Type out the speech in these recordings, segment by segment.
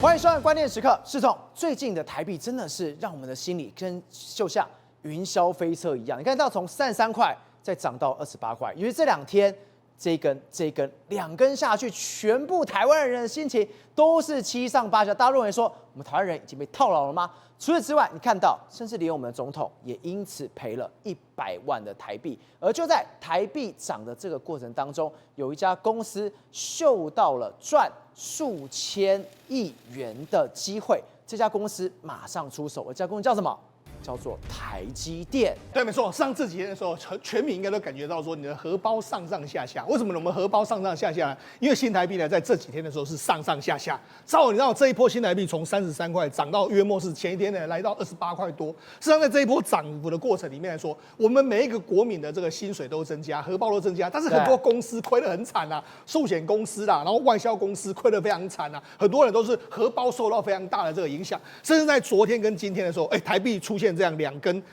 欢迎收看《关键时刻》。世总，最近的台币真的是让我们的心里就像云霄飞车一样。你看到从33块再涨到28块，因为这2天这一根2根下去，全部台湾人的心情都是7上8下。大家认为说我们台湾人已经被套牢了吗？除此之外，你看到甚至连我们的总统也因此赔了100万的台币。而就在台币涨的这个过程当中，有一家公司嗅到了赚数千亿元的机会，这家公司马上出手。这家公司叫什么？叫做台积电。对，没错。上这几天的时候，全民应该都感觉到说，你的荷包上上下下。为什么我们荷包上上下下呢？因为新台币呢，在这几天的时候是上上下下。稍后你知道这一波新台币从33块涨到约莫是前一天呢来到28块多。事实上，在这一波涨幅的过程里面来说，我们每一个国民的这个薪水都增加，荷包都增加，但是很多公司亏得很惨啊，寿险公司啦，然后外销公司亏得非常惨啊，很多人都是荷包受到非常大的这个影响。甚至在昨天跟今天的时候，台币出现这样2根，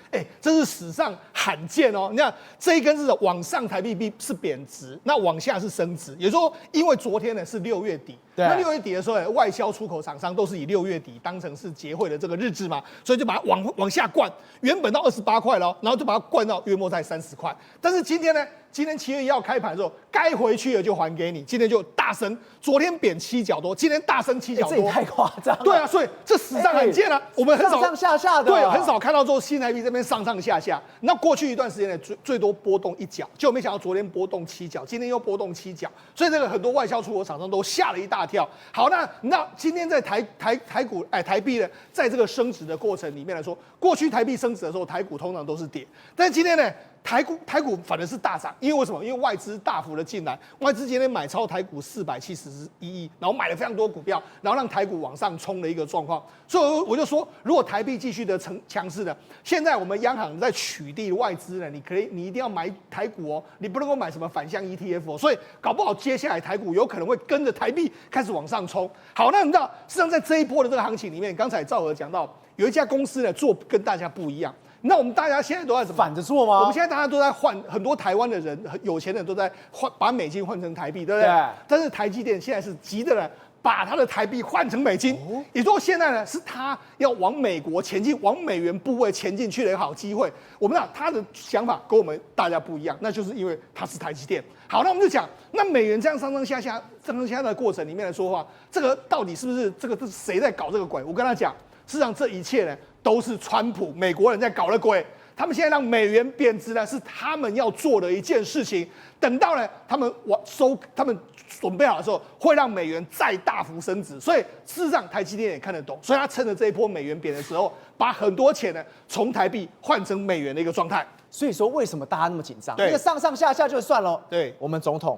这是史上罕见哦。你看这一根是往上台币是贬值，那往下是升值。也就是说，因为昨天呢是6月底，那6月底的时候，外销出口厂商都是以6月底当成是结汇的这个日子嘛，所以就把它往下灌，原本到28块了，然后就把它灌到约莫在30块。但是今天呢？今天7月1号开盘的时候，该回去的就还给你。今天就大升，昨天贬7角多，今天大升7角多，这也太夸张了。对啊，所以这史上罕见啊，我们很少上上下下的，对，很少看到说新台币这边上上下下。那过去一段时间呢，最多波动1角，结果没想到昨天波动7角，今天又波动7角，所以这个很多外销出口厂商都吓了一大跳。好，那今天在台币呢，在这个升值的过程里面来说，过去台币升值的时候，台股通常都是跌，但是今天呢？台股反而是大涨，因为为什么？因为外资大幅的进来，外资今天买超台股471亿，然后买了非常多股票，然后让台股往上冲的一个状况。所以我就说，如果台币继续的强势的，现在我们央行在取缔外资呢，你一定要买台股哦，你不能够买什么反向 ETF 哦。所以搞不好接下来台股有可能会跟着台币开始往上冲。好，那你知道，事实上在这一波的这个行情里面，刚才赵娥讲到，有一家公司呢做跟大家不一样。那我们大家现在都在怎么反着做吗？我们现在大家都在换，很多台湾的人、有钱人都在把美金换成台币，对不对？对。但是台积电现在是急的呢，把它的台币换成美金，也就是说现在呢是他要往美国前进，往美元部位前进去的一个好机会。我们讲他的想法跟我们大家不一样，那就是因为他是台积电。好，那我们就讲，那美元这样上上下下的过程里面来说话，这个到底是不是这是谁在搞这个鬼？我跟他讲，事实上这一切呢。都是川普美国人在搞的鬼，他们现在让美元贬值呢，是他们要做的一件事情。等到呢，他们准备好的时候，会让美元再大幅升值。所以事实上，台积电也看得懂，所以他趁着这一波美元贬的时候，把很多钱呢从台币换成美元的一个状态。所以说，为什么大家那么紧张？那个上上下下就算了。对，我们总统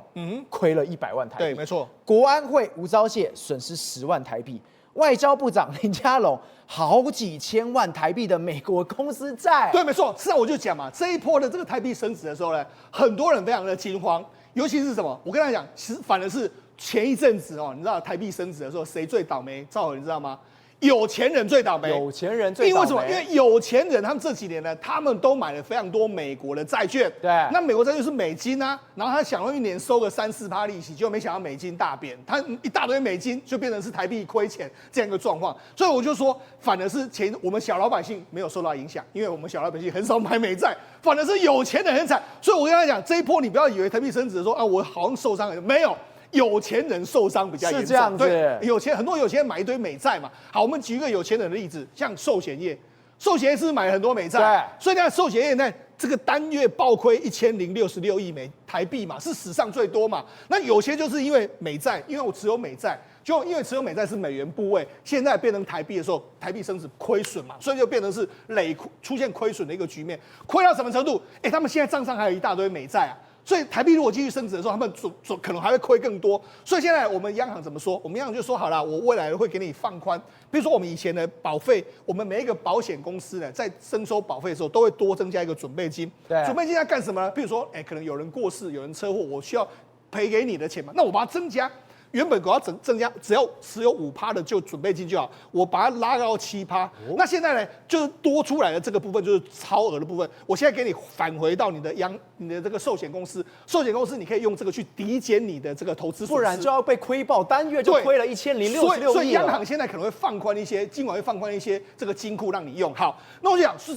亏了100万台币。对，没错。国安会吴钊燮损失10万台币。外交部长林佳龙好几千万台币的美国公司债，对，没错。是啊，我就讲嘛，这一波的这个台币升值的时候呢，很多人非常的惊慌，尤其是什么？我跟他讲，其实反而是前一阵子哦，你知道台币升值的时候，谁最倒霉？赵友，你知道吗？有钱人最倒霉，有钱人最倒霉。因为什么？因为有钱人他们这几年呢，他们都买了非常多美国的债券。对，那美国债券是美金啊，然后他想要1年收个3-4%利息，结果没想到美金大贬，他一大堆美金就变成是台币亏钱这样一个状况。所以我就说，反而是我们小老百姓没有受到影响，因为我们小老百姓很少买美债，反而是有钱人很惨。所以我跟他讲，这一波你不要以为台币升值的时候啊，我好像受伤了，没有。有钱人受伤比较严重，是这样子。对，很多有钱人买一堆美债嘛。好，我们举一个有钱人的例子，像寿险业，寿险业是买了很多美债，所以呢，寿险业呢这个单月暴亏1066亿台币嘛，是史上最多嘛。那有些就是因为美债，因为我持有美债，就因为持有美债是美元部位，现在变成台币的时候，台币升值亏损嘛，所以就变成是出现亏损的一个局面。亏到什么程度？他们现在账上还有一大堆美债啊。所以台币如果继续升值的时候，他们可能还会亏更多。所以现在我们央行怎么说？我们央行就说好了，我未来会给你放宽。比如说我们以前的保费，我们每一个保险公司呢，在征收保费的时候，都会多增加一个准备金。对，准备金要干什么呢？比如说，可能有人过世，有人车祸，我需要赔给你的钱嘛，那我把它增加。原本我要增加，只要持有5%的就准备金就好，我把它拉到7%。那现在呢，就是多出来的这个部分就是超额的部分，我现在给你返回到你的这个寿险公司，寿险公司你可以用这个去抵减你的这个投资损失，不然就要被亏爆，单月就亏了1066亿了。所以央行现在可能会放宽一些，金管会放宽一些这个金库让你用。好，那我就讲是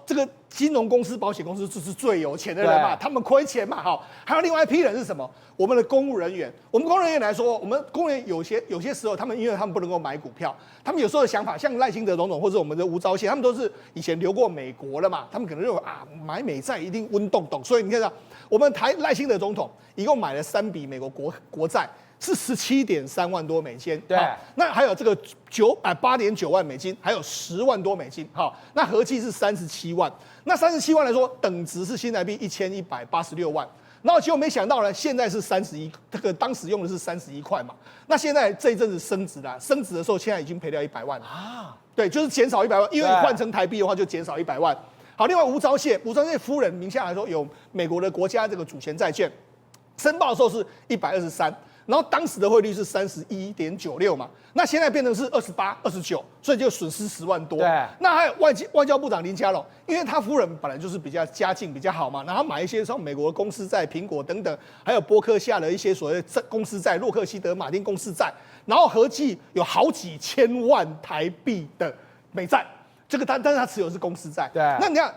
这个金融公司、保险公司就是最有钱的人嘛，他们亏钱嘛。好，还有另外一批人是什么？我们的公务人员。我们公务人员来说，我们公务人员有些时候，因为他们不能够买股票，他们有时候的想法，像赖清德总统或者我们的吴钊燮，他们都是以前留过美国了嘛，他们可能认为买美债一定温洞洞。所以你看到我们赖清德总统一共买了3笔美国国债。是17.3万多美金，对，那还有这个8.9万美金，还有10万多美金，好，那合计是37万。那37万来说，等值是新台币1186万。然后结果没想到呢，现在是31，这个当时用的是31块嘛。那现在这一阵子升值了，升值的时候现在已经赔掉100万了啊。对，就是减少100万，因为你换成台币的话就减少100万。好，另外吴钊燮夫人名下来说有美国的国家这个主权债券，申报的时候是123。然后当时的汇率是31.96嘛，那现在变成是28、29，所以就损失10万多。对，那还有外交部长林佳龙，因为他夫人本来就是比较家境比较好嘛，然后买一些像美国的公司债、苹果等等，还有波克夏的一些所谓的公司债、洛克希德马丁公司债，然后合计有好几千万台币的美债。这个但是他持有是公司债。对，那你看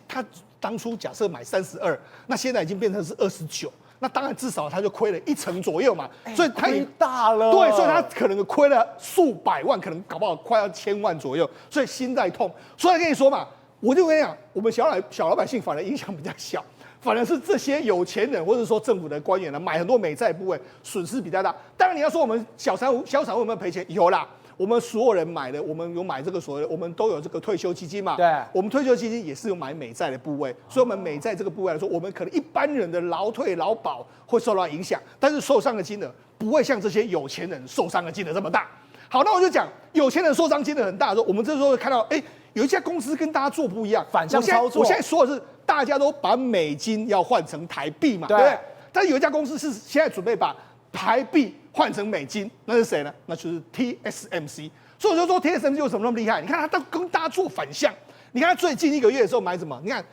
他当初假设买32，那现在已经变成是29。那当然，至少他就亏了1成左右嘛，所以他亏大了。对，所以他可能亏了数百万，可能搞不好快要1000万左右，所以心在痛。所以跟你说嘛，我就跟你讲，我们小老百姓反而影响比较小，反而是这些有钱人或者说政府的官员呢，买很多美债部位，损失比较大。当然你要说我们小散户有没有赔钱？有啦。我们所有人买的，我们有买这个所谓的，我们都有这个退休基金嘛。对，我们退休基金也是有买美债的部位，所以我们美债这个部位来说，我们可能一般人的劳退劳保会受到影响，但是受伤的金额不会像这些有钱人受伤的金额这么大。好，那我就讲有钱人受伤金额很大的时候，我们这时候会看到，有一家公司跟大家做不一样，反向操作。我现在说的是大家都把美金要换成台币嘛，对不对？但是有一家公司是现在准备把台币换成美金，那是谁呢？那就是 TSMC。所以我就说 TSMC 为什么那么厉害？你看它都跟大家做反向。你看它最近1个月的时候买什么？你看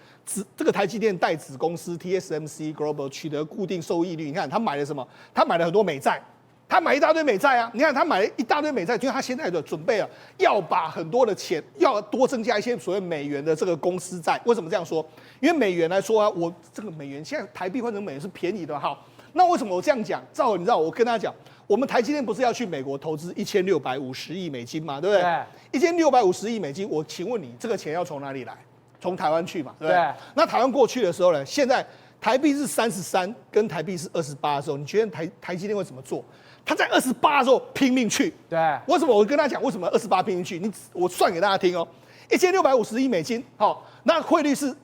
这个台积电代子公司 TSMC Global 取得固定收益率，你看他买了什么？他买了很多美债，他买一大堆美债啊！你看他买了一大堆美债，就是他现在的准备啊，要把很多的钱要多增加一些所谓美元的这个公司债。为什么这样说？因为美元来说啊，我这个美元现在台币换成美元是便宜的哈。那为什么我这样讲？赵文，你知道我跟他讲。我们台积电不是要去美国投资1650亿美金嘛，对不对？1650亿美金，我请问你，这个钱要从哪里来？从台湾去嘛，对不对？那台湾过去的时候呢，现在台币是33，跟台币是28的时候，你觉得台积电会怎么做？他在28的时候拼命去。对，为什么？我跟他讲，为什么28拼命去？我算给大家听哦，1650亿美金，好，那汇率是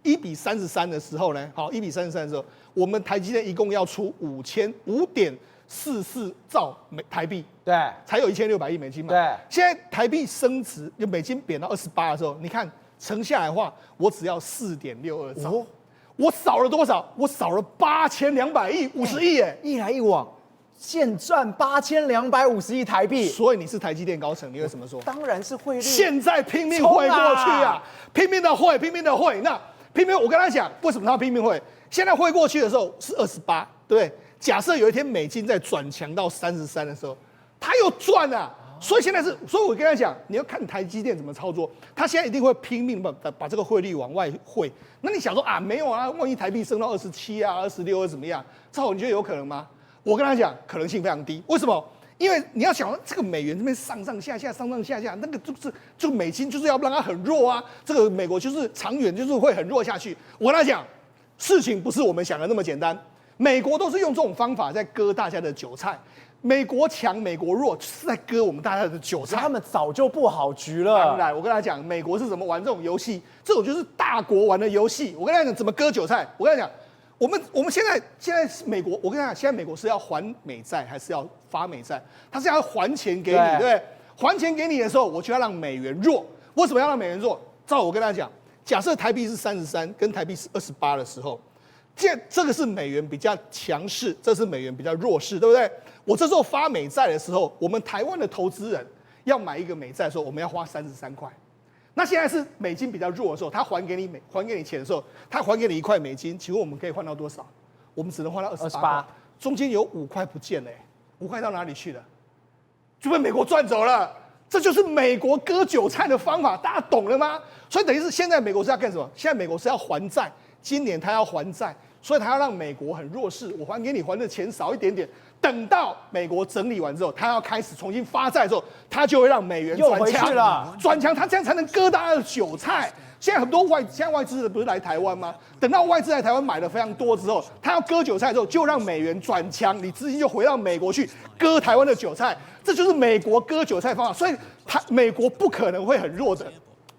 1比33的时候呢，好，1比33的时候，我们台积电一共要出5.44兆台币，对，才有1600亿美金嘛。对，现在台币升值，就美金贬到28的时候，你看乘下来的话，我只要4.62兆，我少了多少？我少了8200亿，50亿耶！一来一往，现赚8250亿台币。所以你是台积电高层，你会怎么说？当然是汇率。现在拼命汇过去啊，拼命的汇，拼命的汇。那拼命，我跟他讲，为什么他拼命汇？现在汇过去的时候是28，对不对？假设有一天美金在转强到33的时候，他又赚了，所以现在是，所以我跟他讲，你要看台积电怎么操作，他现在一定会拼命把这个汇率往外汇。那你想说啊，没有啊，万一台币升到27啊、26会怎么样？赵，你觉得有可能吗？我跟他讲，可能性非常低。为什么？因为你要想这个美元这边上上下下、上上下下，那个就美金就是要让它很弱啊。这个美国就是长远就是会很弱下去。我跟他讲，事情不是我们想的那么简单。美国都是用这种方法在割大家的韭菜，美国强美国弱是在割我们大家的韭菜。他们早就布好局了。当然，我跟他讲，美国是怎么玩这种游戏，这种就是大国玩的游戏。我跟他讲怎么割韭菜。我跟他讲，我们现在是美国，我跟他讲，现在美国是要还美债还是要发美债？他是要还钱给你，对不对？还钱给你的时候，我就要让美元弱。为什么要让美元弱？照我跟他讲，假设台币是33，跟台币是28的时候。这个是美元比较强势，这是美元比较弱势，对不对？我这时候发美债的时候，我们台湾的投资人要买一个美债的时候，我们要花33块。那现在是美金比较弱的时候，他还给你钱的时候，他还给你1块美金，请问我们可以换到多少？我们只能换到28块，中间有5块不见了，5块到哪里去了？就被美国赚走了。这就是美国割韭菜的方法，大家懂了吗？所以等于是现在美国是要干什么？现在美国是要还债，今年他要还债，所以他要让美国很弱势，我还给你还的钱少一点点。等到美国整理完之后，他要开始重新发债的时候，他就会让美元转强，转强，他这样才能割大家的韭菜。现在很多现在外资的不是来台湾吗？等到外资来台湾买的非常多之后，他要割韭菜之后，就让美元转强，你资金就回到美国去割台湾的韭菜，这就是美国割韭菜方法。所以美国不可能会很弱的。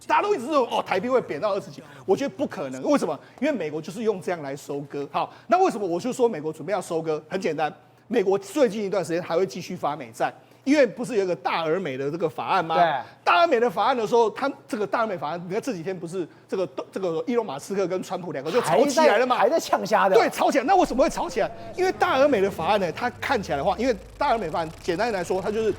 大家都一直说台币会贬到20几，我觉得不可能。为什么？因为美国就是用这样来收割。好，那为什么我就说美国准备要收割？很简单，美国最近一段时间还会继续发美债。因为不是有一个大而美的这个法案吗？对，大而美的法案的时候，他这个大而美法案，你看这几天不是这个伊隆马斯克跟川普两个就吵起来了嘛？还在呛虾的。对，吵起来。那为什么会吵起来？因为大而美的法案呢，它看起来的话，因为大而美法案简单来说，它就是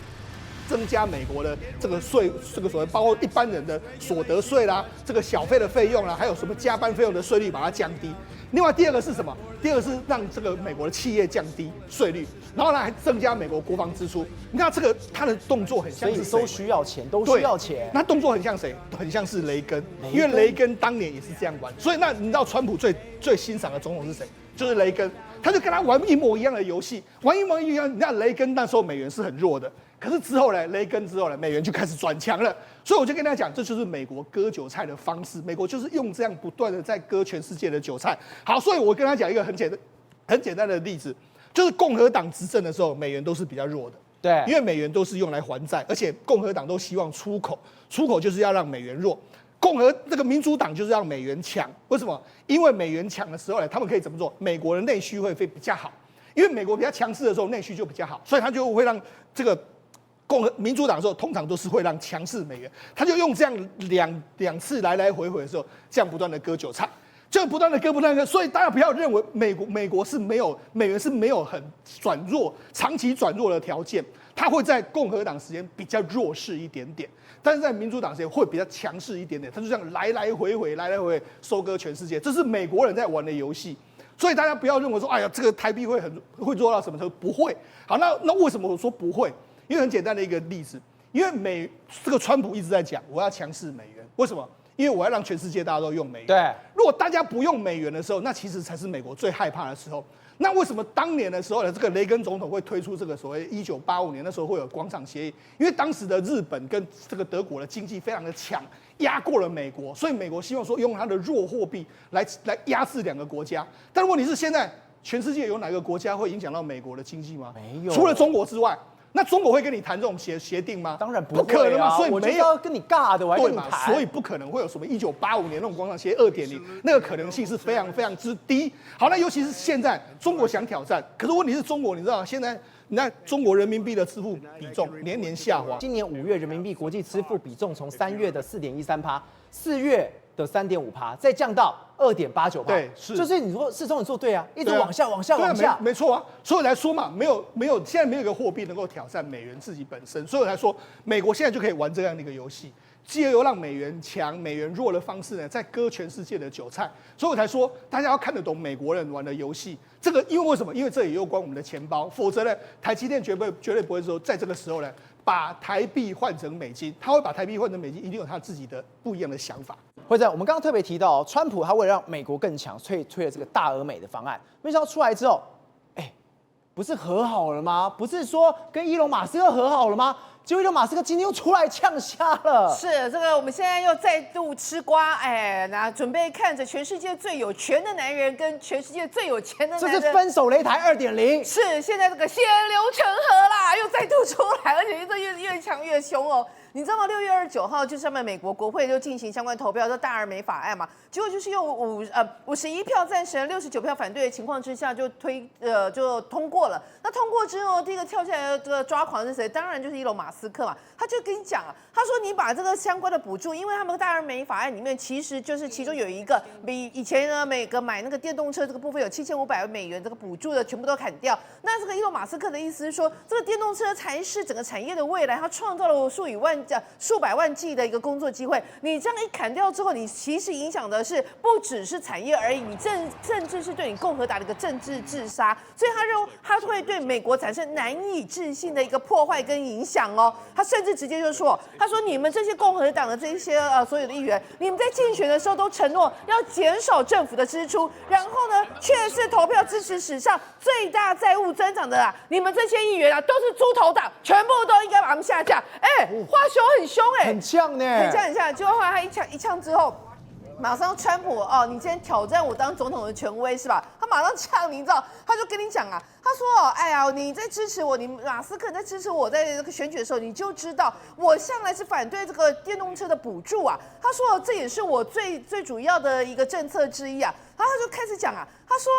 增加美国的这个税，这个所谓包括一般人的所得税啦，这个小费的费用啦，还有什么加班费用的税率把它降低。另外第二个是什么？第二个是让这个美国的企业降低税率，然后呢还增加美国国防支出。你看这个他的动作很像是谁？都需要钱，都需要钱。那动作很像谁？很像是雷根，因为雷根当年也是这样玩。所以那你知道川普最欣赏的总统是谁？就是雷根，他就跟他玩一模一样的游戏，玩一模一样。你看雷根那时候美元是很弱的。可是之后呢，雷根之后呢，美元就开始转强了。所以我就跟大家讲，这就是美国割韭菜的方式。美国就是用这样不断的在割全世界的韭菜。好，所以我跟他讲一个很简单的例子，就是共和党执政的时候，美元都是比较弱的。对，因为美元都是用来还债，而且共和党都希望出口就是要让美元弱。这个民主党就是让美元强。为什么？因为美元强的时候呢，他们可以怎么做？美国的内需会比较好。因为美国比较强势的时候，内需就比较好，所以他就会让这个民主党的时候，通常都是会让强势美元，他就用这样两次来来回回的时候，这样不断的割韭菜，就不断的割，所以大家不要认为美国是没有美元是没有很转弱、长期转弱的条件，它会在共和党时间比较弱势一点点，但是在民主党时间会比较强势一点点，它就这样来来回回收割全世界，这是美国人在玩的游戏。所以大家不要认为说，哎呀，这个台币会弱到什么程度？不会。好，那为什么我说不会？因为很简单的一个例子，因为这个川普一直在讲，我要强势美元，为什么？因为我要让全世界大家都用美元。对，如果大家不用美元的时候，那其实才是美国最害怕的时候。那为什么当年的时候呢？这个雷根总统会推出这个所谓1985年那时候会有广场协议？因为当时的日本跟这个德国的经济非常的强，压过了美国，所以美国希望说用它的弱货币来压制两个国家。但问题是现在全世界有哪个国家会影响到美国的经济吗？没有，除了中国之外。那中国会跟你谈这种协定吗？当然不可能嘛，所以没有要跟你尬的，我还跟你谈，所以不可能会有什么1985年那种广场协议2.0，那个可能性是非常非常之低。好，那尤其是现在中国想挑战，可是问题是中国，你知道现在你看中国人民币的支付比重年年下滑，今年5月人民币国际支付比重从3月的4.13%，4月的3.5%，再降到2.89%。对，是，就是你说世聪，你说对啊，一直往下，没错啊。所以我才说嘛，没有，现在没有一个货币能够挑战美元自己本身，所以我才说美国现在就可以玩这样的一个游戏，借由让美元强、美元弱的方式呢，在割全世界的韭菜。所以我才说，大家要看得懂美国人玩的游戏。这个因为为什么？因为这也有关我们的钱包，否则呢，台积电绝对不会说在这个时候呢，把台币换成美金，他会把台币换成美金，一定有他自己的不一样的想法。会长，我们刚刚特别提到，川普他为了让美国更强，推了这个大而美的方案，没想到出来之后，不是和好了吗？不是说跟伊隆马斯克和好了吗？结果伊隆马斯克今天又出来呛虾了。是这个，我们现在又再度吃瓜，那准备看着全世界最有权的男人跟全世界最有钱的男人，这是分手擂台2.0。是现在这个血流成河啦，又再度出来，而且这越强越凶哦。你知道吗？6月29号就是他们美国国会就进行相关投票，这大而美法案嘛，结果就是用51票赞成，69票反对的情况之下就通过了。那通过之后，第一个跳下来的这个抓狂是谁？当然就是伊隆马斯克嘛。他就跟你讲啊，他说你把这个相关的补助，因为他们大而美法案里面其实就是其中有一个比以前呢每个买那个电动车这个部分有$7500这个补助的全部都砍掉。那这个伊隆马斯克的意思是说，这个电动车才是整个产业的未来，它创造了数百万计的一个工作机会。你这样一砍掉之后，你其实影响的是不只是产业而已，你甚至是对你共和党的一个政治自杀。所以他认为他会对美国产生难以置信的一个破坏跟影响哦。他甚至直接就说，他说你们这些共和党的这些所有的议员，你们在竞选的时候都承诺要减少政府的支出，然后呢却是投票支持史上最大债务增长的你们这些议员都是猪头党，全部都应该把他们下架。话凶很凶很呛呢，很呛。结果后来他一呛之后。马上川普你今天挑战我当总统的权威是吧？他马上呛你，知道？他就跟你讲啊，他说哎呀，你在支持我，你马斯克在支持我，在这个选举的时候，你就知道我向来是反对这个电动车的补助啊。他说这也是我最主要的一个政策之一啊。然后他就开始讲啊，他说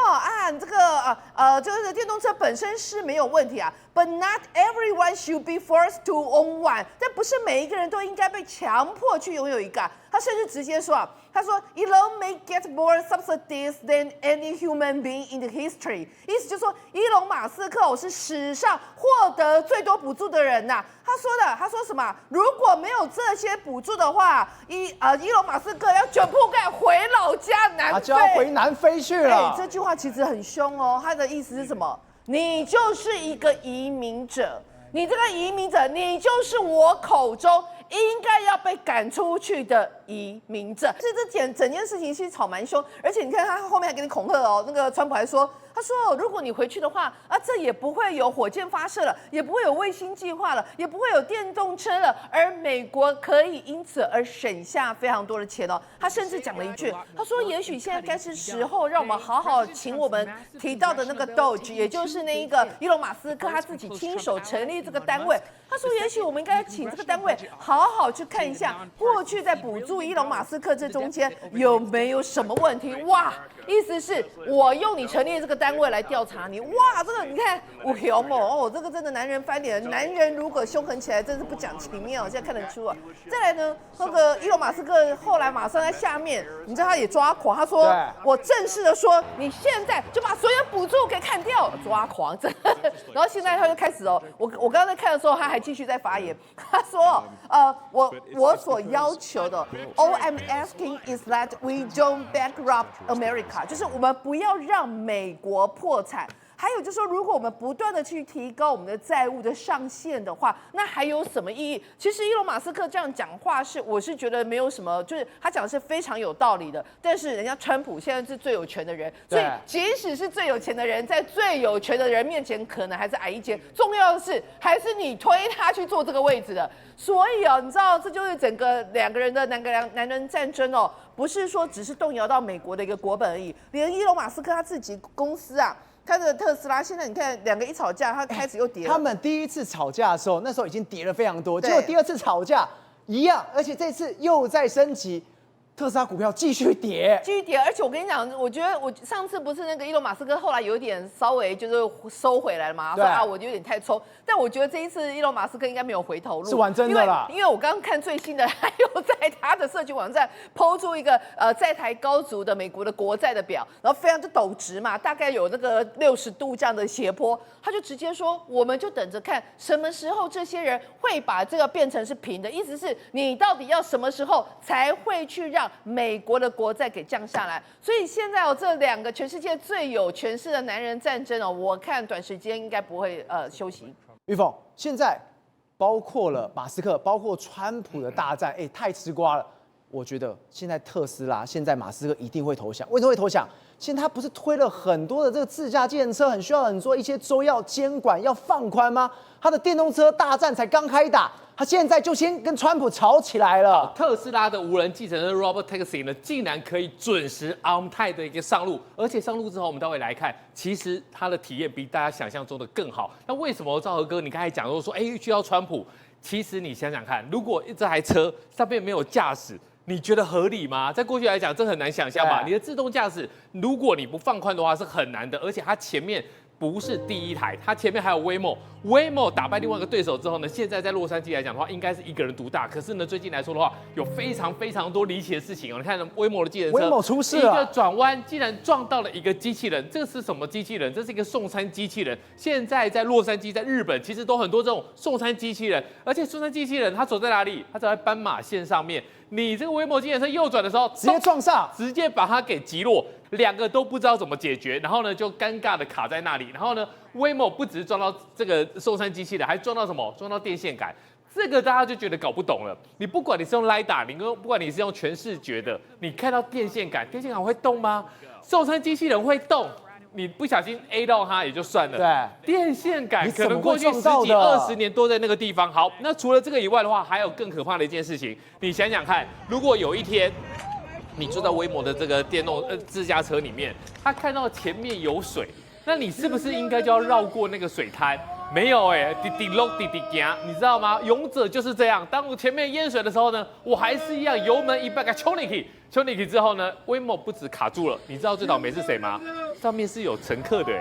你这个就是电动车本身是没有问题啊 ，but not everyone should be forced to own one， 但不是每一个人都应该被强迫去拥有一个。他甚至直接说啊，他说 Elon may get more subsidies than any human being in the history， 意思就是说伊隆马斯克是史上获得最多补助的人呐。他说什么？如果没有这些补助的话，伊隆马斯克要卷铺盖回老家南非，就要回南非去了。这句话其实很凶哦，他的意思是什么？你就是一个移民者，你这个移民者，你就是我口中应该要被赶出去的移民者。这整件事情其实吵蛮凶，而且你看他后面还给你恐吓哦。那个川普还说，他说如果你回去的话，这也不会有火箭发射了，也不会有卫星计划了，也不会有电动车了，而美国可以因此而省下非常多的钱哦。他甚至讲了一句，他说也许现在该是时候让我们好好请我们提到的那个 Doge， 也就是那一个伊隆马斯克他自己亲手成立这个单位。他说也许我们应该请这个单位好好去看一下，过去在补助伊隆马斯克这中间有没有什么问题。哇，意思是我用你成立这个单位来调查你。哇，这个你看我凶哦，这个真的男人翻脸，男人如果凶狠起来真是不讲情面哦，现在看得出啊。再来呢，那个伊隆马斯克后来马上在下面，你知道他也抓狂，他说我正式的说，你现在就把所有补助给砍掉，抓狂真的。然后现在他就开始我刚刚在看的时候，他还继续在发言，他说我所要求的 ，All I'm asking is that we don't bankrupt America， 就是我们不要让美国破产。还有就是说，如果我们不断的去提高我们的债务的上限的话，那还有什么意义？其实伊隆马斯克这样讲话我是觉得没有什么，就是他讲的是非常有道理的。但是人家川普现在是最有权的人，所以即使是最有钱的人，在最有权的人面前，可能还是矮一截。重要的是，还是你推他去做这个位置的。所以你知道，这就是整个两个人的男人战争哦，不是说只是动摇到美国的一个国本而已，连伊隆马斯克他自己公司啊。他的特斯拉现在你看，两个一吵架，他开始又跌了。他们第一次吵架的时候，那时候已经跌了非常多，结果第二次吵架一样，而且这次又在升级。特斯拉股票继续跌，而且我跟你讲，我觉得我上次不是那个伊隆马斯克后来有点稍微就是收回来了嘛，说我有点太冲，但我觉得这一次伊隆马斯克应该没有回头路，是玩真的啦。因为我刚刚看最新的，还有在他的社群网站抛出一个在台高足的美国的国债的表，然后非常的陡直嘛，大概有那个60度这样的斜坡，他就直接说，我们就等着看什么时候这些人会把这个变成是平的，意思是你到底要什么时候才会去让美国的国债给降下来，所以现在这两个全世界最有权势的男人战争我看短时间应该不会休息。玉凤，现在包括了马斯克，包括川普的大战，太吃瓜了。我觉得现在特斯拉，现在马斯克一定会投降。为什么会投降？现在他不是推了很多的这个自驾计程车，很需要很多一些州要监管要放宽吗？他的电动车大战才刚开打。他现在就先跟川普吵起来了。特斯拉的无人计程车 Robotaxi 呢，竟然可以准时 on time 的一个上路，而且上路之后，我们待会来看，其实它的体验比大家想象中的更好。那为什么赵和哥你刚才讲说需要川普？其实你想想看，如果这台车上面没有驾驶，你觉得合理吗？在过去来讲，这很难想象吧？你的自动驾驶，如果你不放宽的话，是很难的。而且它前面不是第一台，它前面还有 Waymo 打败另外一个对手之后呢，现在在洛杉矶来讲的话，应该是一个人独大。可是呢，最近来说的话，有非常多离奇的事情哦。你看 Waymo 的计程车，Waymo 出事了，一个转弯竟然撞到了一个机器人，这是什么机器人？这是一个送餐机器人。现在在洛杉矶，在日本，其实都很多这种送餐机器人，而且送餐机器人它走在哪里？它走在斑马线上面。你这个 Waymo 计程车右转的时候，直接撞上，直接把它给击落，两个都不知道怎么解决，然后呢就尴尬的卡在那里，然后呢 Waymo 不只是撞到这个送餐机器人，还撞到什么？撞到电线杆。这个大家就觉得搞不懂了。你不管你是用 LiDAR， 不管你是用全视觉的，你看到电线杆会动吗？送餐机器人会动。你不小心 A 到它也就算了，对，电线杆可能过去10几20年都在那个地方。好，那除了这个以外的话，还有更可怕的一件事情。你想想看，如果有一天你坐在Waymo的这个电动自驾车里面，他看到前面有水，那你是不是应该就要绕过那个水滩？没有滴落滴行，你知道吗？勇者就是这样。当我前面淹水的时候呢，我还是一样油门一半给冲进去之后呢，Waymo不止卡住了，你知道最倒霉是谁吗？上面是有乘客的，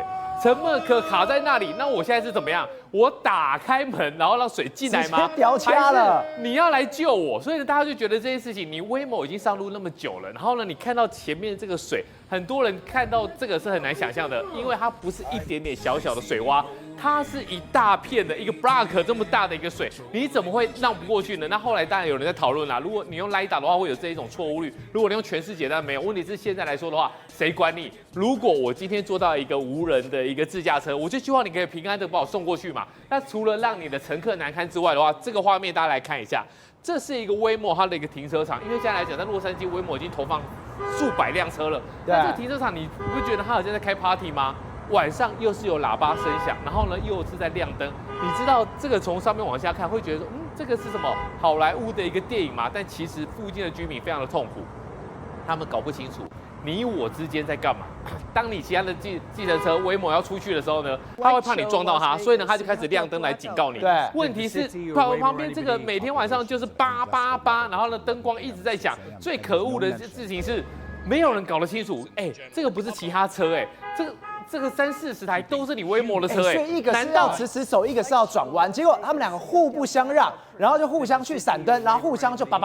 乘客卡在那里。那我现在是怎么样？我打开门，然后让水进来吗？直接掉掐了。你要来救我，所以呢，大家就觉得这件事情，你 Waymo 已经上路那么久了，然后呢，你看到前面这个水，很多人看到这个是很难想象的，因为它不是一点点小小的水洼。它是一大片的一个 block 这么大的一个水，你怎么会让不过去呢？那后来当然有人在讨论啦，如果你用 LiDAR 的话，会有这一种错误率；如果你用全视觉，当然没有。问题是现在来说的话，谁管你？如果我今天做到一个无人的一个自驾车，我就希望你可以平安的把我送过去嘛。那除了让你的乘客难堪之外的话，这个画面大家来看一下，这是一个 Waymo 它的一个停车场，因为现在来讲，在洛杉矶 Waymo 已经投放数百辆车了。那这个停车场，你不觉得它好像在开 party 吗？晚上又是有喇叭声响，然后呢又是在亮灯。你知道这个从上面往下看，会觉得说，这个是什么好莱坞的一个电影吗？但其实附近的居民非常的痛苦，他们搞不清楚你我之间在干嘛。当你其他的计程车Waymo要出去的时候呢，他会怕你撞到他，所以呢他就开始亮灯来警告你。对，问题是旁边这个每天晚上就是888，然后呢灯光一直在响。最可恶的事情是，没有人搞得清楚，这个不是其他车，这个30-40台都是你Waymo的车，所以一个是要直走，一个是要转弯，结果他们两个互不相让，然后就互相去闪灯，然后互相就叭。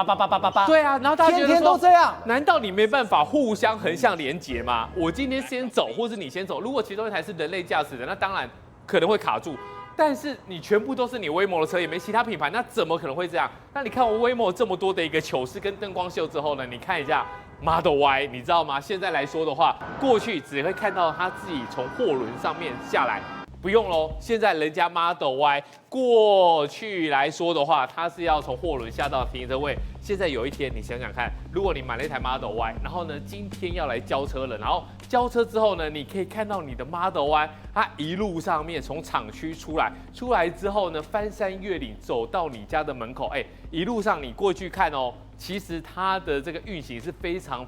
对啊，然后大家觉得天天都这样，难道你没办法互相横向连结吗？我今天先走，或是你先走，如果其中一台是人类驾驶的，那当然可能会卡住。但是你全部都是你Waymo的车，也没其他品牌，那怎么可能会这样？那你看我Waymo这么多的一个糗事跟灯光秀之后呢，你看一下Model Y， 你知道吗？现在来说的话，过去只会看到他自己从货轮上面下来，不用喽。现在人家 Model Y 过去来说的话，它是要从货轮下到停车位。现在有一天，你想想看，如果你买了一台 Model Y， 然后呢，今天要来交车了，然后交车之后呢，你可以看到你的 Model Y， 它一路上面从厂区出来之后呢，翻山越岭走到你家的门口，一路上你过去看哦。其实它的这个运行是非常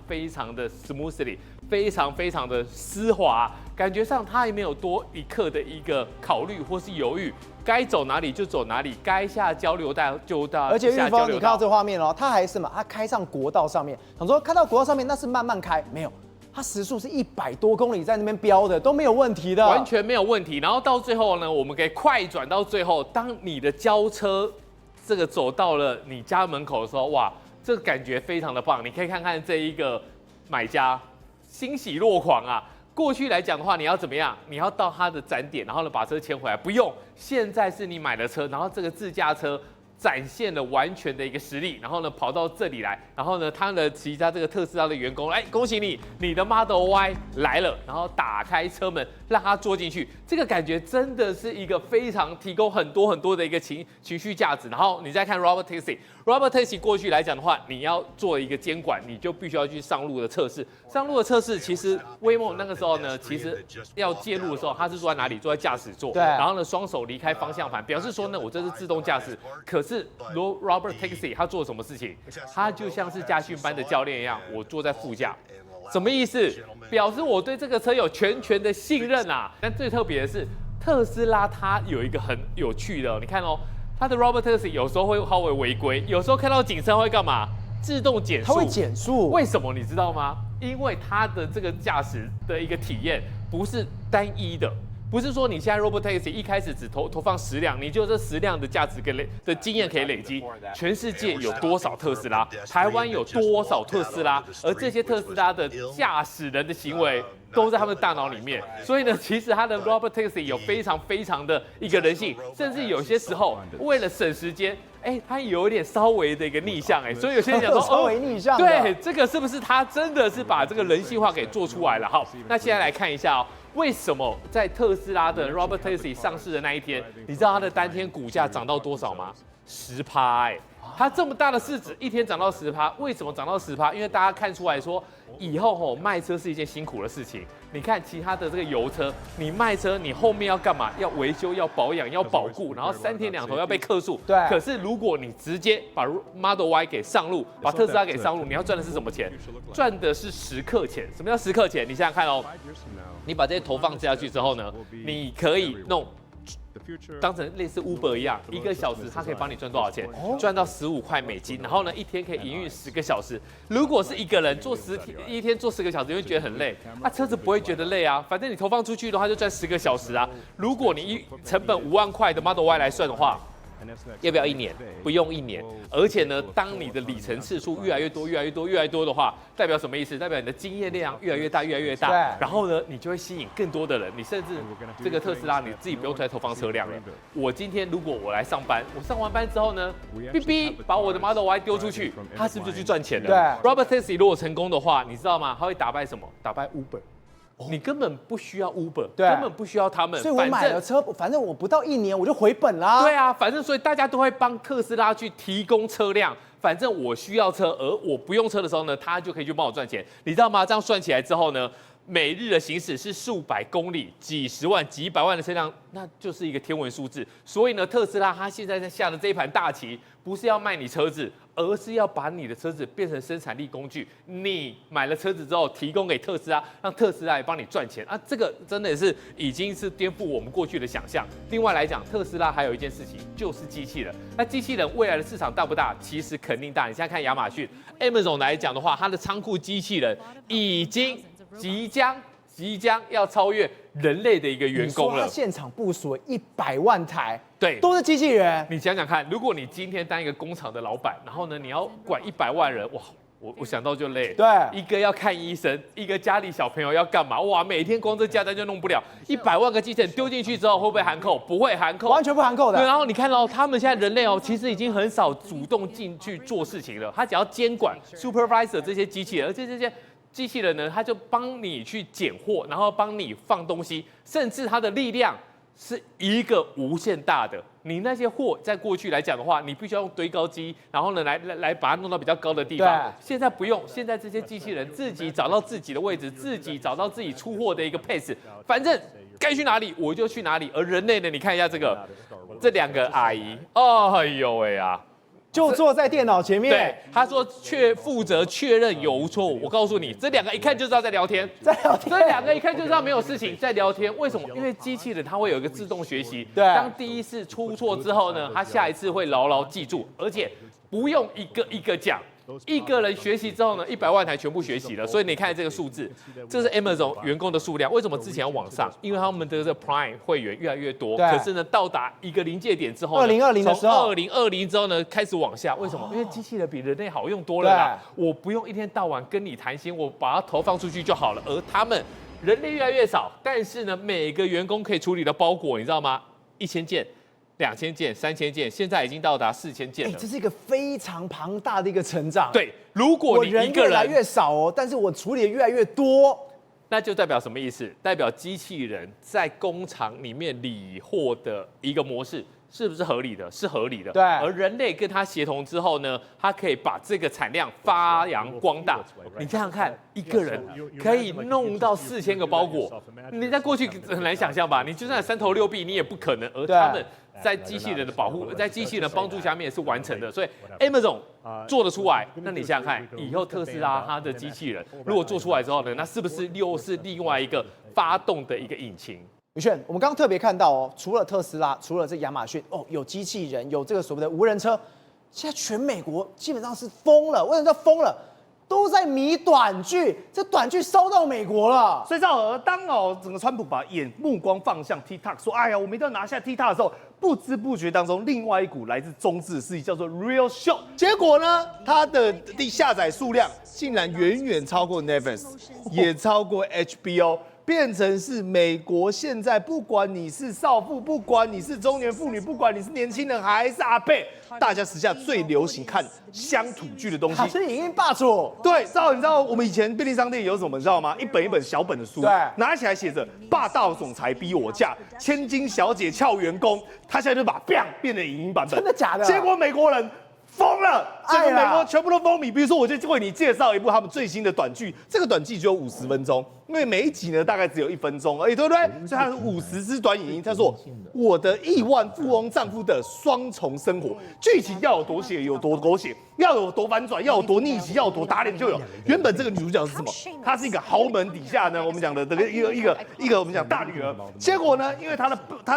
的 smoothly， 非常的丝滑，感觉上它也没有多一刻的一个考虑或是犹豫，该走哪里就走哪里，该下交流道就到。而且玉峰，你看到这个画面哦，它还是什么？它开上国道上面，想说开到国道上面那是慢慢开，没有。它时速是100多公里在那边飙的，都没有问题的，完全没有问题。然后到最后呢，我们可以快转到最后，当你的交车这个走到了你家门口的时候，哇！这个感觉非常的棒，你可以看看这一个买家欣喜若狂啊！过去来讲的话，你要怎么样？你要到他的展点，然后呢把车牵回来，不用。现在是你买了车，然后这个自驾车展现了完全的一个实力，然后呢跑到这里来，然后呢他的其他这个特斯拉的员工，恭喜你，你的 Model Y 来了，然后打开车门让他坐进去，这个感觉真的是一个非常提供很多的一个情绪价值。然后你再看 Robert Taxi 过去来讲的话，你要做一个监管，你就必须要去上路的测试。上路的测试，其实 Waymo 那个时候呢，其实要介入的时候，他是坐在哪里？坐在驾驶座，对，然后呢双手离开方向盘，表示说呢我这是自动驾驶。可是 Robert Taxi 他做了什么事情？他就像是驾训班的教练一样，我坐在副驾。什么意思？表示我对这个车有全的信任啊！但最特别的是，特斯拉它有一个很有趣的，你看哦，它的 Robotaxi 有时候会稍微违规，有时候看到警车会干嘛？自动减速。它会减速。为什么你知道吗？因为它的这个驾驶的一个体验不是单一的。不是说你现在 Robotaxi 一开始只投放10辆，你就这10辆的价值的经验可以累积。全世界有多少特斯拉？台湾有多少特斯拉？而这些特斯拉的驾驶人的行为都在他们的大脑里面。所以呢，其实它的 Robotaxi 有非常的一个人性，甚至有些时候为了省时间。它有一点稍微的一个逆向所以有些人讲说稍微逆向。对，这个是不是他真的是把这个人性化给做出来了？好，那现在来看一下为什么在特斯拉的 Robotaxi 上市的那一天，你知道它的当天股价涨到多少吗？10%它这么大的市值，一天涨到10%，为什么涨到10%？因为大家看出来说，以后卖车是一件辛苦的事情。你看其他的这个油车，你卖车，你后面要干嘛？要维修、要保养、要保固，然后3天2头要被客诉。对。可是如果你直接把 Model Y 给上路，把特斯拉给上路，你要赚的是什么钱？赚的是时刻钱。什么叫时刻钱？你想想看你把这些投放下去之后呢，你可以弄。当成类似 Uber 一样，1个小时它可以帮你赚多少钱？赚到15块美金。然后呢，一天可以营运10个小时。如果是一个人做一天做10个小时，你会觉得很累。车子不会觉得累啊，反正你投放出去的话就赚10个小时啊。如果你成本5万块的 Model Y 来算的话，要不要1年？不用1年。而且呢，当你的里程次数越来越多的话，代表什么意思？代表你的经验量越来越大。然后呢，你就会吸引更多的人。你甚至这个特斯拉你自己不用再投放车辆了。我今天如果我来上班，我上完班之后呢，把我的 Model Y 丢出去，它是不是就去赚钱了？对。Robotaxi 如果成功的话，你知道吗？它会打败什么？打败 Uber。你根本不需要 Uber， 根本不需要他们，所以我买了车，反正我不到1年我就回本啦。对啊，反正所以大家都会帮特斯拉去提供车辆，反正我需要车，而我不用车的时候呢，他就可以去帮我赚钱，你知道吗？这样算起来之后呢，每日的行驶是数百公里、几十万、几百万的车辆，那就是一个天文数字。所以呢，特斯拉它现在在下的这一盘大棋，不是要卖你车子，而是要把你的车子变成生产力工具。你买了车子之后，提供给特斯拉，让特斯拉也帮你赚钱啊！这个真的是已经是颠覆我们过去的想象。另外来讲，特斯拉还有一件事情就是机器人。那机器人未来的市场大不大？其实肯定大。你现在看亚马逊、Amazon 来讲的话，它的仓库机器人已经即将要超越人类的一个员工了。他现场部署100万台，对，都是机器人。你想想看，如果你今天当一个工厂的老板，然后呢，你要管100万人，哇！我想到就累。对，一个要看医生，一个家里小朋友要干嘛？哇，每天光这加单就弄不了。100万个机器人丢进去之后，会不会含扣？不会含扣，完全不含扣的。对，然后你看到他们现在人类其实已经很少主动进去做事情了，他只要监管 supervisor 这些机器人，而且这些机器人呢，他就帮你去拣货，然后帮你放东西，甚至它的力量是一个无限大的。你那些货在过去来讲的话，你必须要用堆高机，然后呢来把它弄到比较高的地方。现在不用，现在这些机器人自己找到自己的位置，自己找到自己出货的一个 pace， 反正该去哪里我就去哪里。而人类呢，你看一下这2个阿姨，哎呦喂啊！就坐在电脑前面。对，他说负责确认有无错误。我告诉你，这2个一看就知道在聊天，这2个一看就知道没有事情在聊天。为什么？因为机器人它会有一个自动学习，对，当第一次出错之后呢，它下一次会牢牢记住，而且不用一个一个讲。一个人学习之后呢，100万台全部学习了，所以你看这个数字，这是 Amazon 员工的数量。为什么之前要往上？因为他们的这个 Prime 会员越来越多，可是呢，到达一个临界点之后，2020的时候，2020之后呢，开始往下。为什么？因为机器人比人类好用多了啦。我不用一天到晚跟你谈心，我把它投放出去就好了。而他们人类越来越少，但是呢，每个员工可以处理的包裹，你知道吗？1000件。2000件、3000件，现在已经到达4000件了。这是一个非常庞大的一个成长。对，如果你一个人越来越少但是我处理的越来越多，那就代表什么意思？代表机器人在工厂里面理货的一个模式是不是合理的？是合理的。对。而人类跟它协同之后呢，它可以把这个产量发扬光大。你想想看，一个人可以弄到4000个包裹，你在过去很难想象吧？你就算3头6臂，你也不可能。而他们在机器人的保护，在机器人帮助下面是完成的，所以 Amazon 做得出来。那你想想看，以后特斯拉它的机器人如果做出来之后呢，那是不是又是另外一个发动的一个引擎？宇轩，我们刚刚特别看到哦，除了特斯拉，除了这亚马逊，哦，有机器人，有这个所谓的无人车，现在全美国基本上是疯了。为什么叫疯了？都在迷短剧，这短剧烧到美国了。所以赵尔，当整个川普把目光放向 TikTok， 说哎呀，我们一定要拿下 TikTok 的时候，不知不觉当中，另外一股来自中资的势力叫做 Real Show， 结果呢，它的下载数量竟然远远超过 Netflix， 也超过 HBO。变成是美国现在，不管你是少妇，不管你是中年妇女，不管你是年轻人还是阿伯，大家时下最流行看乡土剧的东西。它是影音霸主。对，你知道我们以前便利商店有什么，你知道吗？一本一本小本的书，对，拿起来写着“霸道总裁逼我嫁，千金小姐撬员工”，他现在就把 “bang” 变成影音版本。真的假的？结果美国人疯了，整个美国全部都风靡。比如说，我就为你介绍一部他们最新的短剧，这个短剧只有50分钟，因为每一集呢大概只有1分钟而已，对不对？所以它是50支短影音。他说：“我的亿万富翁丈夫的双重生活，剧情要有多血有多狗血，要有多反转，要有多逆袭，要有多打脸就有。原本这个女主角是什么？她是一个豪门底下呢，我们讲的这个一个我们讲大女儿。结果呢，因为她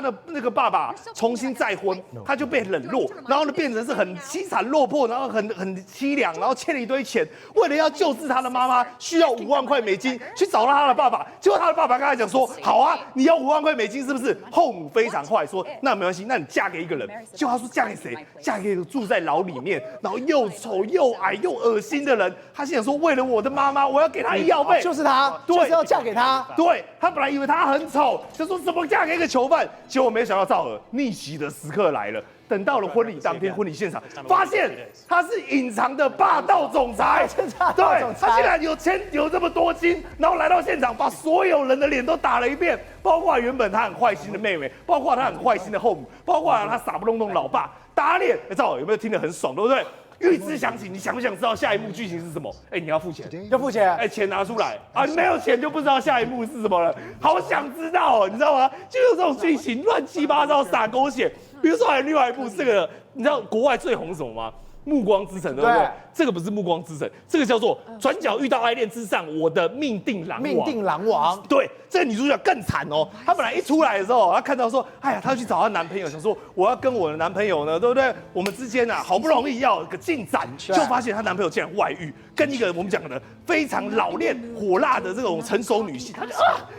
的那个爸爸重新再婚，她就被冷落，然后呢变成是很凄惨落魄，然后很凄凉，然后欠了一堆钱，为了要救治她的妈妈，需要5万块美金去找到她的爸爸。结果她的爸爸跟她讲说：好啊，你要5万块美金是不是？后母非常坏，说那没关系，那你嫁给一个人。结果她说嫁给谁？嫁给一个住在牢里面，然后又丑又矮又恶心的人。她心想说：为了我的妈妈，我要给她医药费。就是她，就是要嫁给他。对，她本来以为她很丑，就说怎么嫁给一个囚犯？结果没想到赵尔逆袭的时刻来了。等到了婚礼当天，婚礼现场发现他是隐藏的霸道总裁，对，他竟然有钱有这么多金，然后来到现场，把所有人的脸都打了一遍，包括原本他很坏心的妹妹，包括他很坏心的后母，包括他傻不隆咚的老爸打脸。赵尔有没有听得很爽，对不对？预知详情，你想不想知道下一幕剧情是什么？你要付钱，要付钱。钱拿出来啊！没有钱就不知道下一幕是什么了。好想知道哦，你知道吗？就有这种剧情乱七八糟、撒狗血。比如说还有另外一部，这个你知道国外最红什么吗？《暮光之城》，对不对？这个不是《暮光之城》，这个叫做《转角遇到爱恋之上》，我的命定狼王。命定狼王。对，这个女主角更惨哦。她本来一出来的时候，她看到说，哎呀，她要去找她男朋友，想说我要跟我的男朋友呢，对不对？我们之间啊，好不容易要有个进展，就发现她男朋友竟然外遇，跟一个我们讲的非常老练火辣的这种成熟女性，她就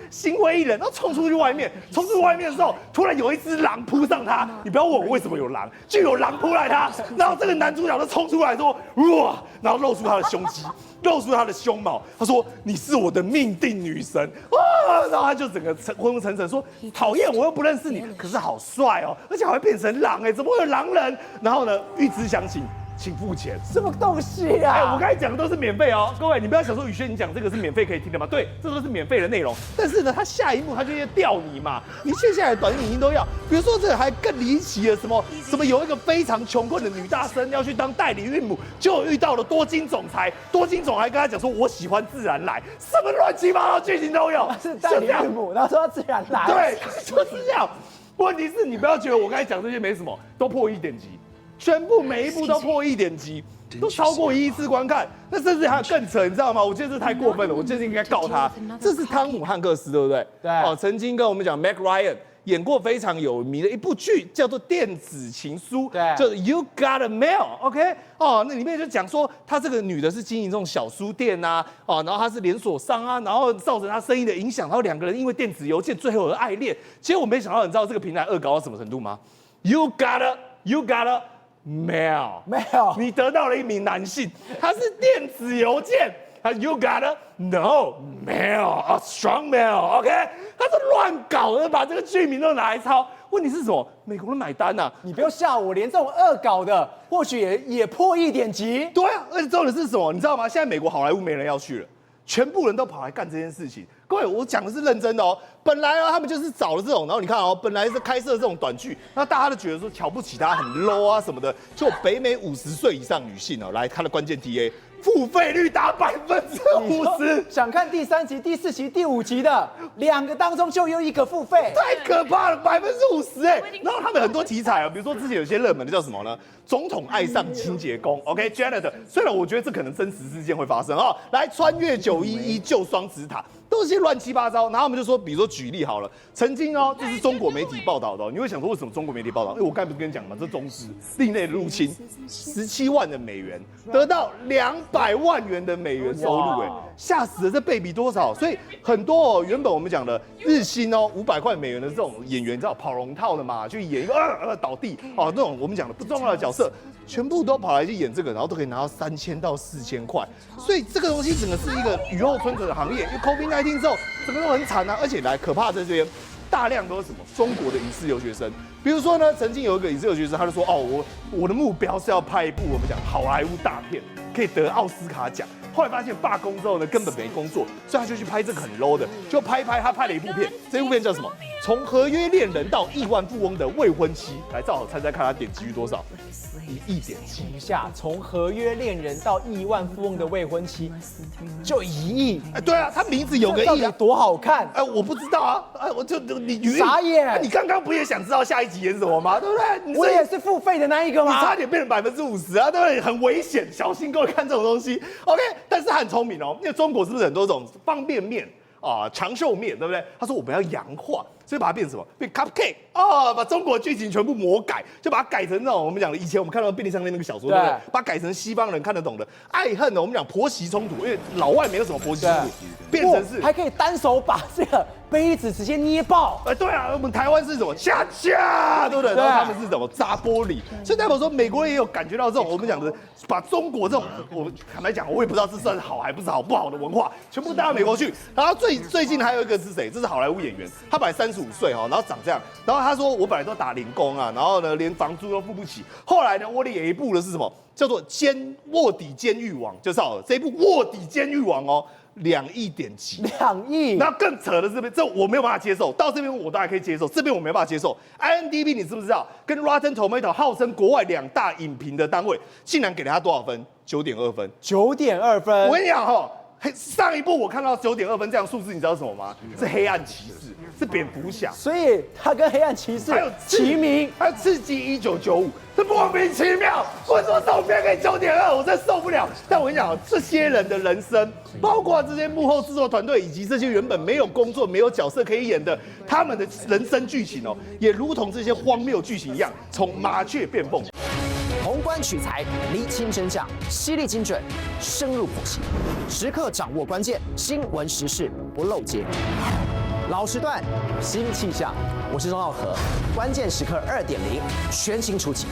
心灰意冷，然后冲出去外面。冲出去外面的时候，突然有一只狼扑上她。你不要问我为什么有狼，就有狼扑来她。然后这个男主角就冲出来说，哇！然后露出他的胸肌，露出他的胸毛。他说：“你是我的命定女神哇！”然后他就整个昏昏沉沉说：“讨厌，我又不认识你，可是好帅哦，而且还会变成狼怎么会有狼人？”然后呢，预知详情，请付钱。什么东西啊？我刚才讲的都是免费哦，各位，你不要想说宇轩你讲这个是免费可以听的吗？对，这都是免费的内容。但是呢，他下一幕他就要钓你嘛，你接下来短影音都要。比如说这个还更离奇的什么有一个非常穷困的女大生要去当代理孕母，就遇到了多金总裁，多金总裁跟他讲说我喜欢自然来，什么乱七八糟剧情都有。是代理孕母，然后说要自然来。对，就是这样。问题是你不要觉得我刚才讲这些没什么，都破1点击。全部每一部都破1点击，都超过1亿次观看。那甚至还有更扯，你知道吗？我觉得这太过分了，我觉得应该告他。这是汤姆汉克斯，对不对？对。曾经跟我们讲 Meg Ryan 演过非常有名的一部剧，叫做《电子情书》，对，就 You Got a Mail，OK？那里面就讲说，她这个女的是经营这种小书店啊，然后她是连锁商啊，然后造成她生意的影响，然后2个人因为电子邮件最后有爱恋。结果我没想到，你知道这个平台恶搞到什么程度吗 ？You got a mail， 没有，你得到了一名男性，他是电子邮件，他 You got a no mail a strong mail，OK， 他是乱搞的，把这个剧名都拿来抄。问题是什么？美国人买单呐！你不要吓我，连这种恶搞的，或许也破1点击。对啊，而且重点是什么？你知道吗？现在美国好莱坞没人要去了。全部人都跑来干这件事情，各位，我讲的是认真的哦。本来他们就是找了这种，然后你看哦，本来是开设这种短剧，那大家都觉得说瞧不起他，很 low 啊什么的。就北美50岁以上女性哦，来她的关键 TA， 付费率达50%。想看第3集、第4集、第5集的，2个当中就有1个付费，太可怕了，50%哎。然后他们很多题材啊，比如说之前有些热门的叫什么呢？总统爱上清洁工 ，OK，Janet。虽然我觉得这可能真实事件会发生啊，来穿越911救双子塔，都东西乱七八糟。然后我们就说，比如说举例好了，曾经哦，这是中国媒体报道的、哦，你会想说为什么中国媒体报道？因为我刚才不是跟你讲嘛，这中资另类的入侵，17万的美元得到200万元的美元收入，哎，吓死了！这倍比多少？所以很多哦，原本我们讲的日薪哦500块美元的这种演员，你知道跑龙套的嘛，去演一个倒地哦那种我们讲的不重要的角色，全部都跑来去演这个，然后都可以拿到3000到4000块。所以这个东西整个是一个雨后春笋的行业，因为 COVID-19 之后，整个都很惨啊，而且来可怕在这边。大量都是什么中国的影视留学生，比如说呢，曾经有一个影视留学生，他就说哦，我的目标是要拍一部我们讲好莱坞大片，可以得奥斯卡奖。后来发现罢工之后呢，根本没工作，所以他就去拍这个很 low 的，就拍他拍了一部片，这部片叫什么？从合约恋人到亿万富翁的未婚妻。来，赵好猜猜看他点击率多少？1亿点7。一下，从合约恋人到亿万富翁的未婚妻，就1亿。哎，对啊，他名字有个亿啊，到底多好看？哎，我不知道啊，哎，我就你傻眼哎你刚刚不也想知道下一集演什么吗？对不对？我也是付费的那一个你吗？差点变成50%啊，对不对？很危险，小心各位看这种东西。OK， 但是他很聪明哦，因为中国是不是很多种方便面啊、长寿面，对不对？他说我们要洋化，所以把它变成什么？变 cupcake 哦，把中国剧情全部魔改，就把它改成那种我们讲的以前我们看到便利商店那个小说，对不对？把它改成西方人看得懂的爱恨的，我们讲婆媳冲突，因为老外没有什么婆媳冲突，变成是还可以单手把这个杯子直接捏爆。对啊，我们台湾是什么恰恰，对不对？然后他们是什么砸玻璃，所以代表说美国人也有感觉到这种我们讲的把中国这种，我坦白讲，我也不知道这算是好还不是好不好的文化，全部带到美国去。然后最近还有一个是谁？这是好莱坞演员，他本来35岁哈，然后长这样，然后他说我本来都打零工啊，然后呢连房租都付不起。后来呢，我演一部的是什么？叫做卧底监狱王，就是这一部卧底监狱王哦。2亿点几，2亿。那更扯的是这我没有办法接受，到这边我都还可以接受，这边我没办法接受。IMDB 你知不知道，跟 Rotten Tomato 号称国外2大影评的单位，竟然给了他多少分？9.2分。9.2分。我跟你讲哈，上一部我看到9.2分这样数字，你知道是什么吗？是黑暗骑士，是蝙蝠侠。所以他跟黑暗骑士齐名，还有刺激1995，这莫名其妙，为什么这种片可以9.2？我真受不了。但我跟你讲，这些人的人生，包括这些幕后制作团队，以及这些原本没有工作、没有角色可以演的，他们的人生剧情哦，也如同这些荒谬剧情一样，从麻雀变凤。宏观取材，厘清真相，犀利精准，深入剖析，时刻掌握关键，新闻时事不漏接。老时段，新气象，我是钟浩和，关键时刻2.0全新出击。